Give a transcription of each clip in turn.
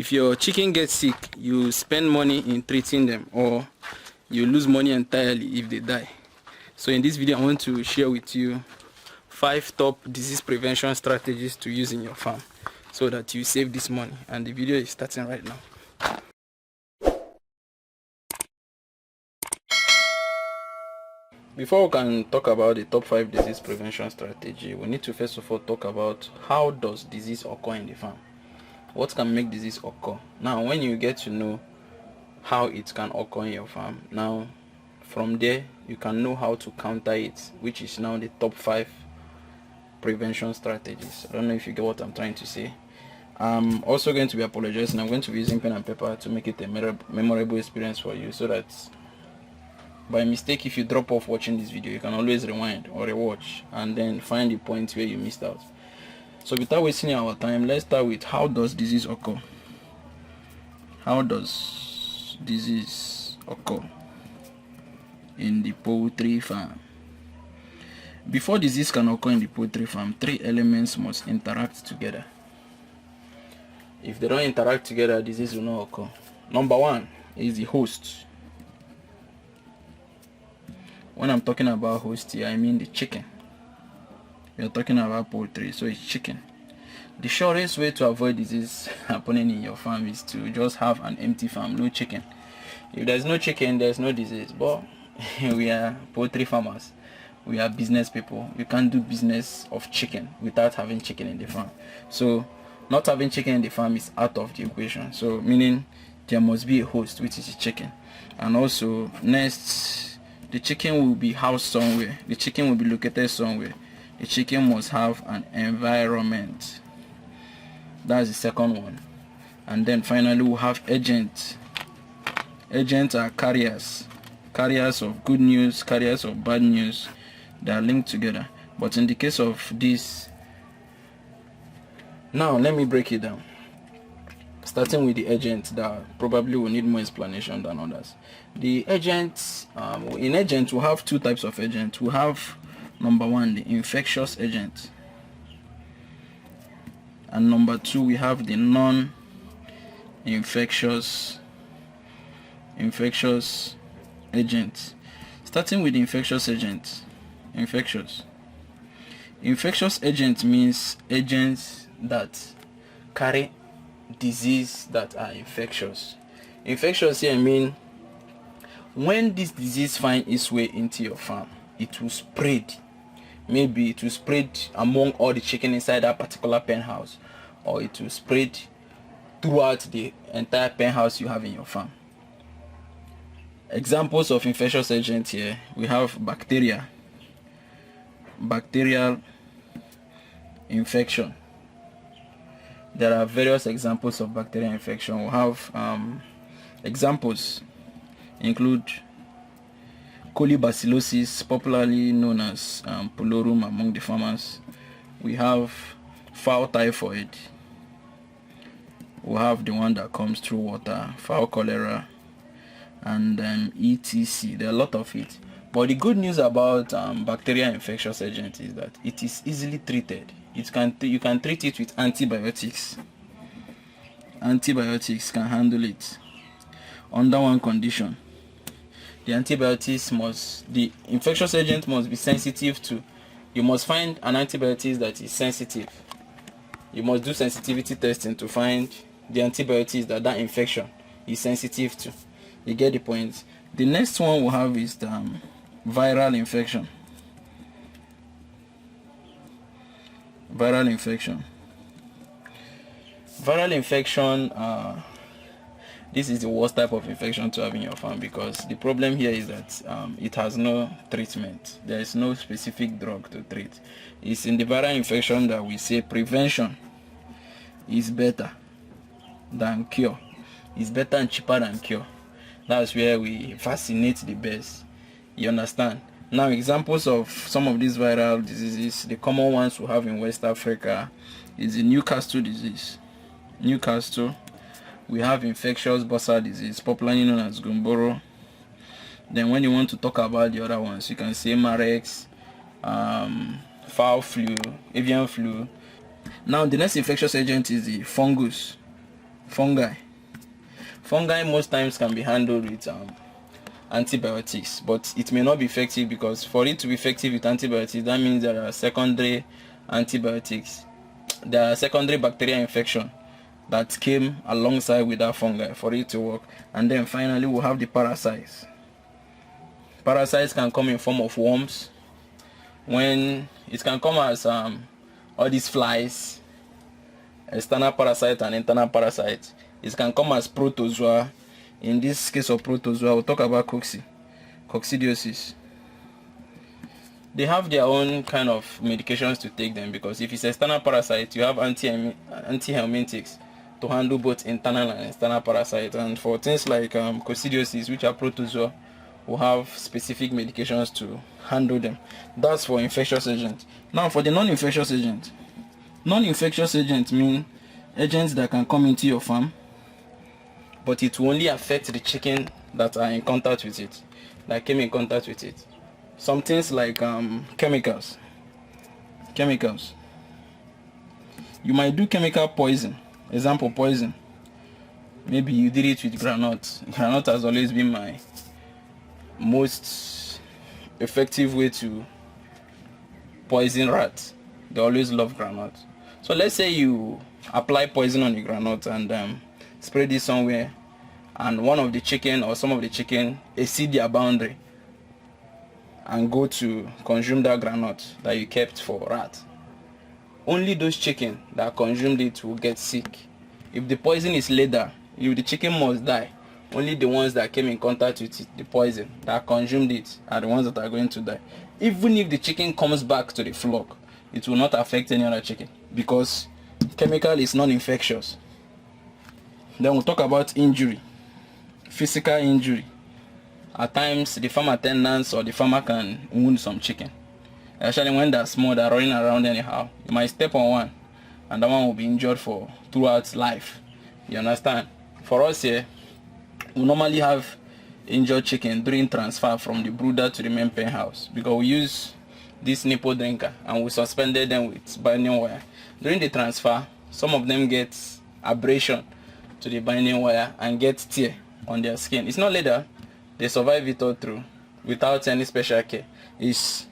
if your chicken gets sick, you spend money in treating them, or you lose money entirely if they die. So in this video, I want to share with you 5 top disease prevention strategies to use in your farm so that you save this money. And the video is starting right now. Before we can talk about the top 5 disease prevention strategy, we need to first of all talk about how does disease occur in the farm. What can make disease occur? Now, when you get to know how it can occur in your farm, now from there you can know how to counter it, which is now the top 5 prevention strategies. I don't know if you get what I'm trying to say. I'm also going to be apologizing. I'm going to be using pen and paper to make it a memorable experience for you, so that by mistake, if you drop off watching this video, you can always rewind or rewatch and then find the point where you missed out. So without wasting our time, let's start with how does disease occur. How does disease occur in the poultry farm? Before disease can occur in the poultry farm, 3 elements must interact together. If they don't interact together, disease will not occur. Number 1 is the host. When I'm talking about host here, I mean the chicken. We are talking about poultry, so it's chicken. The surest way to avoid disease happening in your farm is to just have an empty farm, no chicken. If there's no chicken, there's no disease. But we are poultry farmers. We are business people. You can't do business of chicken without having chicken in the farm. So not having chicken in the farm is out of the equation. So meaning there must be a host, which is a chicken. And also next, the chicken will be housed somewhere. The chicken will be located somewhere. The chicken must have an environment. That's the second one. And then finally we'll have agents. Agents are carriers. Carriers of good news, carriers of bad news. They are linked together. But in the case of this, now let me break it down. Starting with the agent, that probably will need more explanation than others. The agents, in agents we have 2 types of agents. We have number 1, the infectious agent, and number 2, we have the non-infectious agent. Starting with the infectious agent. Infectious agent means agents that carry disease that are infectious. Infectious here mean when this disease finds its way into your farm, it will spread. Maybe it will spread among all the chicken inside that particular pen house, or it will spread throughout the entire pen house you have in your farm. Examples of infectious agents here, we have bacterial infection. There are various examples of bacterial infection. We have examples include colibacillosis, popularly known as pullorum among the farmers. We have fowl typhoid. We have the one that comes through water, fowl cholera, and etc. There are a lot of it. But the good news about bacterial infectious agent is that it is easily treated. You can treat it with antibiotics. Antibiotics can handle it under one condition. The infectious agent must be sensitive to. You must find an antibiotic that is sensitive. You must do sensitivity testing to find the antibiotics that infection is sensitive to. You get the point. The next one we'll have is the viral infection. Viral infection, this is the worst type of infection to have in your farm, because the problem here is that it has no treatment. There is no specific drug to treat. It's in the viral infection that we say prevention is better than cure. It's better and cheaper than cure. That's where we vaccinate the best. You understand? Now, examples of some of these viral diseases, the common ones we have in West Africa is the Newcastle disease. Newcastle. We have infectious bursar disease, popularly known as Gumboro. Then when you want to talk about the other ones, you can say Marex, fowl flu, avian flu. Now the next infectious agent is the fungus. Fungi. Fungi most times can be handled with antibiotics, but it may not be effective, because for it to be effective with antibiotics, that means there are secondary antibiotics, there are secondary bacterial infection that came alongside with that fungi for it to work. And then finally we'll have the parasites. Parasites can come in form of worms, when it can come as all these flies, external parasite and internal parasite. It can come as protozoa. In this case of protozoa, we'll talk about coccidiosis. They have their own kind of medications to take them, because if it's external parasite, you have antihelmintics to handle both internal and external parasites. And for things like coccidiosis, which are protozoa, we'll have specific medications to handle them. That's for infectious agents. Now for the non-infectious agent. Non-infectious agents mean agents that can come into your farm, but it will only affect the chicken that are in contact with it, that came in contact with it. Some things like chemicals. You might do chemical poison. Example, poison. Maybe you did it with groundnut. Groundnut has always been my most effective way to poison rats. They always love groundnut. So let's say you apply poison on the groundnut and spray this somewhere, and one of the chicken or some of the chicken exceed their boundary and go to consume that groundnut that you kept for rat. Only those chicken that consumed it will get sick. If the poison is lethal, if the chicken must die, only the ones that came in contact with it, the poison, that consumed it, are the ones that are going to die. Even if the chicken comes back to the flock, it will not affect any other chicken, because chemical is non-infectious. Then we'll talk about injury, physical injury. At times, the farm attendants or the farmer can wound some chicken. Especially when they're small, they're running around anyhow. You might step on one, and that one will be injured for throughout life. You understand? For us here, we normally have injured chicken during transfer from the brooder to the main pen house, because we use this nipple drinker and we suspended them with binding wire. During the transfer, some of them get abrasion to the binding wire and get tear on their skin. It's not leather. They survive it all through without any special care. It's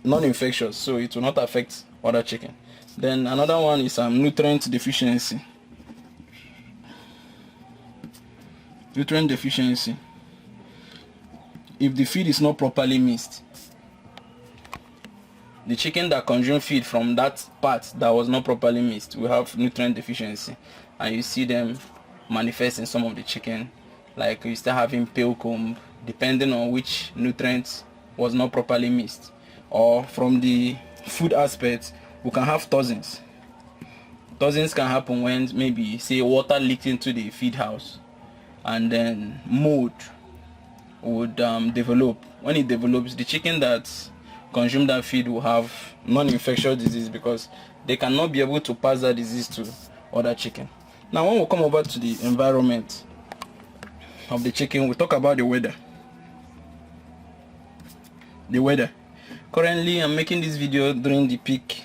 non-infectious, so it will not affect other chicken. Then another one is nutrient deficiency. Nutrient deficiency. If the feed is not properly mixed, the chicken that consume feed from that part that was not properly mixed will have nutrient deficiency, and you see them manifest in some of the chicken, like you start having pale comb, depending on which nutrients was not properly mixed. Or from the food aspect, we can have toxins. Toxins can happen when maybe say water leaked into the feed house, and then mold would develop. When it develops, the chicken that consume that feed will have non-infectious disease, because they cannot be able to pass that disease to other chicken. Now when we come over to the environment of the chicken, we talk about the weather. Currently I'm making this video during the peak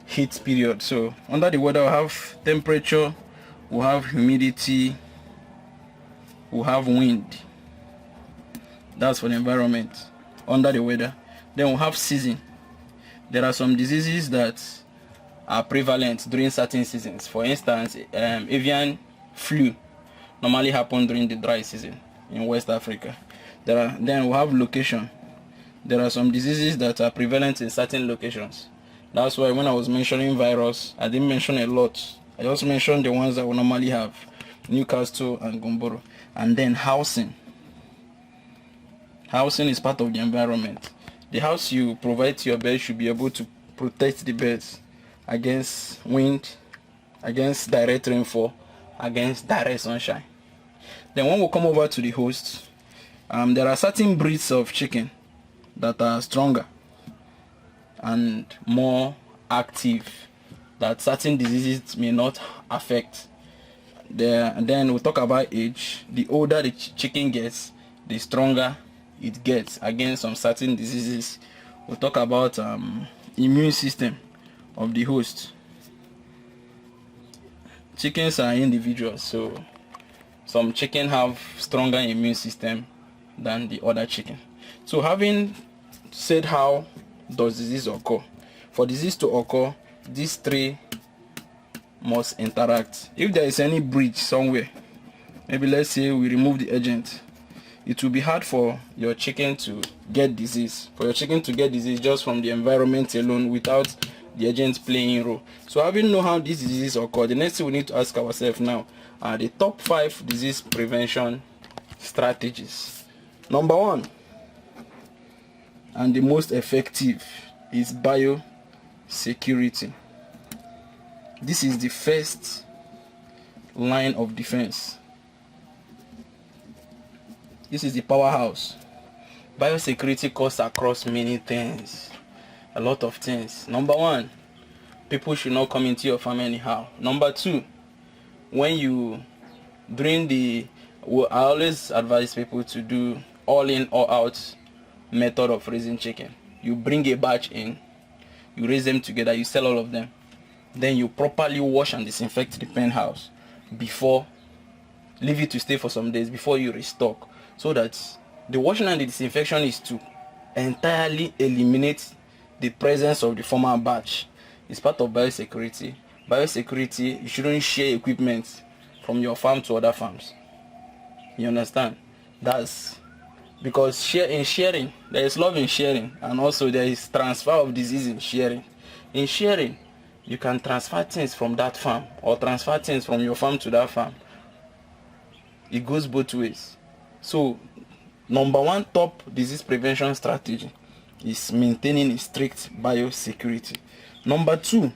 heat period, so under the weather we have temperature, we have humidity, we have wind. That's for the environment. Under the weather, then we have season. There are some diseases that are prevalent during certain seasons. For instance, avian flu normally happen during the dry season in West Africa. Then we have location. There are some diseases that are prevalent in certain locations. That's why when I was mentioning virus, I didn't mention a lot. I just mentioned the ones that we normally have, Newcastle and Gumboro. And then housing. Housing is part of the environment. The house you provide to your birds should be able to protect the birds against wind, against direct rainfall, against direct sunshine. Then when we come over to the host, there are certain breeds of chicken that are stronger and more active, that certain diseases may not affect. And then we'll talk about age. The older the chicken gets, the stronger it gets against some certain diseases. We'll talk about immune system of the host. chickens are individuals, so some chicken have stronger immune system than the other chicken. So having said how does disease occur, for disease to occur, these three must interact. If there is any breach somewhere, maybe let's say we remove the agent, it will be hard for your chicken to get disease, just from the environment alone without the agent playing a role. So having know how these diseases occur, the next thing we need to ask ourselves now are the top 5 disease prevention strategies. Number 1, and the most effective, is biosecurity. This is the first line of defense. This is the powerhouse. Biosecurity cuts across many things, a lot of things. Number 1, people should not come into your farm anyhow. Number 2, I always advise people to do all in or out method of raising chicken. You bring a batch in, you raise them together, you sell all of them, then you properly wash and disinfect the pen house before, leave it to stay for some days before you restock, so that the washing and the disinfection is to entirely eliminate the presence of the former batch. It's part of biosecurity. You shouldn't share equipment from your farm to other farms. You understand? That's because in sharing, there is love in sharing, and also there is transfer of disease in sharing. In sharing, you can transfer things from that farm or transfer things from your farm to that farm. It goes both ways. So, number 1 top disease prevention strategy is maintaining a strict biosecurity. Number 2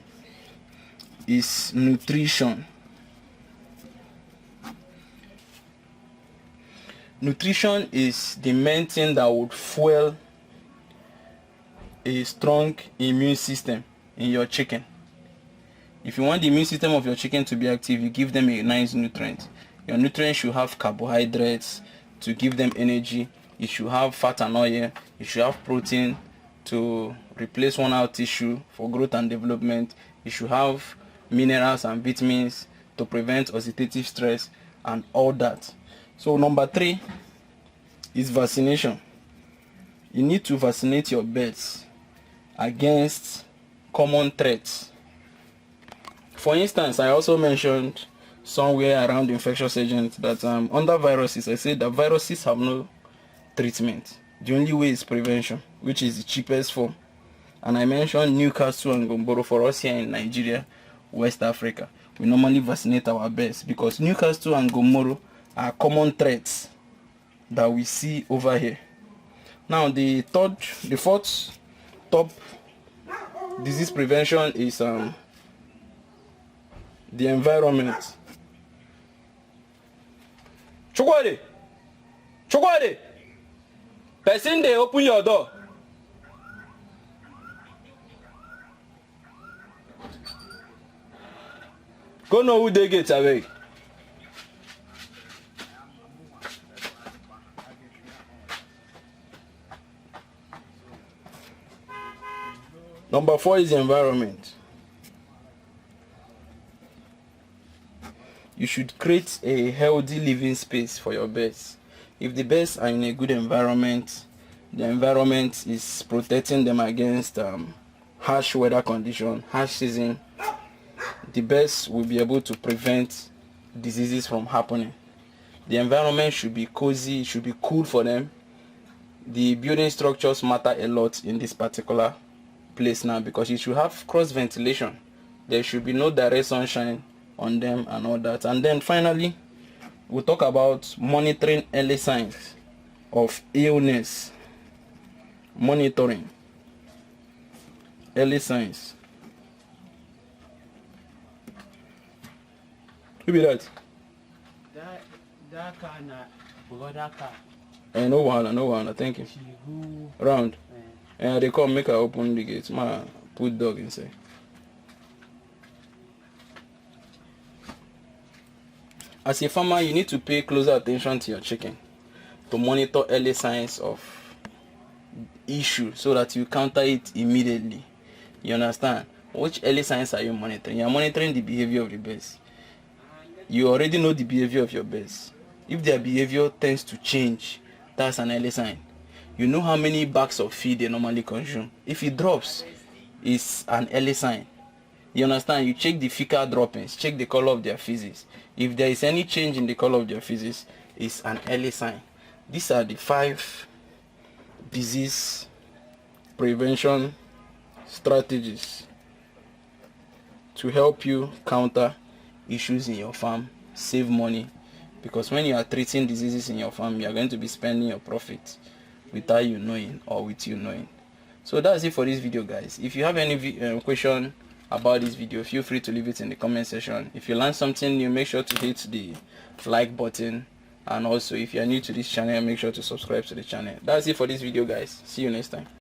is nutrition. Nutrition is the main thing that would fuel a strong immune system in your chicken. If you want the immune system of your chicken to be active, you give them a nice nutrient. Your nutrients should have carbohydrates to give them energy. It should have fat and oil. It should have protein to replace worn out tissue for growth and development. It should have minerals and vitamins to prevent oxidative stress and all that. So number 3 is vaccination. You need to vaccinate your birds against common threats. For instance, I also mentioned somewhere around infectious agents that under viruses, I said that viruses have no treatment. The only way is prevention, which is the cheapest form. And I mentioned Newcastle and Gomboro for us here in Nigeria, West Africa. We normally vaccinate our birds because Newcastle and Gomboro are common threats that we see over here. Now the 4th top disease prevention is the environment. Chukwade, person dey open your door. Go know who dey gate away. Number 4 is the environment. You should create a healthy living space for your birds. If the birds are in a good environment, the environment is protecting them against harsh weather condition, harsh season, the birds will be able to prevent diseases from happening. The environment should be cozy, it should be cool for them. The building structures matter a lot in this particular place now because you should have cross ventilation. There should be no direct sunshine on them and all that. And then finally, we'll talk about monitoring early signs of illness. Monitoring early signs. Who be that? That car na brother car. No wahala, thank you. Round. They come make her open the gate. Put dog inside. As a farmer, you need to pay closer attention to your chicken to monitor early signs of issue so that you counter it immediately. You understand? Which early signs are you monitoring? You are monitoring the behavior of the birds. you already know the behavior of your birds. If their behavior tends to change, that's an early sign. You know how many bags of feed they normally consume. If it drops, it's an early sign. You understand? You check the fecal droppings, check the color of their feces. If there is any change in the color of their feces, it's an early sign. These are the 5 disease prevention strategies to help you counter issues in your farm, save money, because when you are treating diseases in your farm, you are going to be spending your profit without you knowing or with you knowing. So that's it for this video, guys. If you have any question about this video, feel free to leave it in the comment section. If you learned something new, make sure to hit the like button, and also if you are new to this channel, make sure to subscribe to the channel. That's it for this video, guys. See you next time.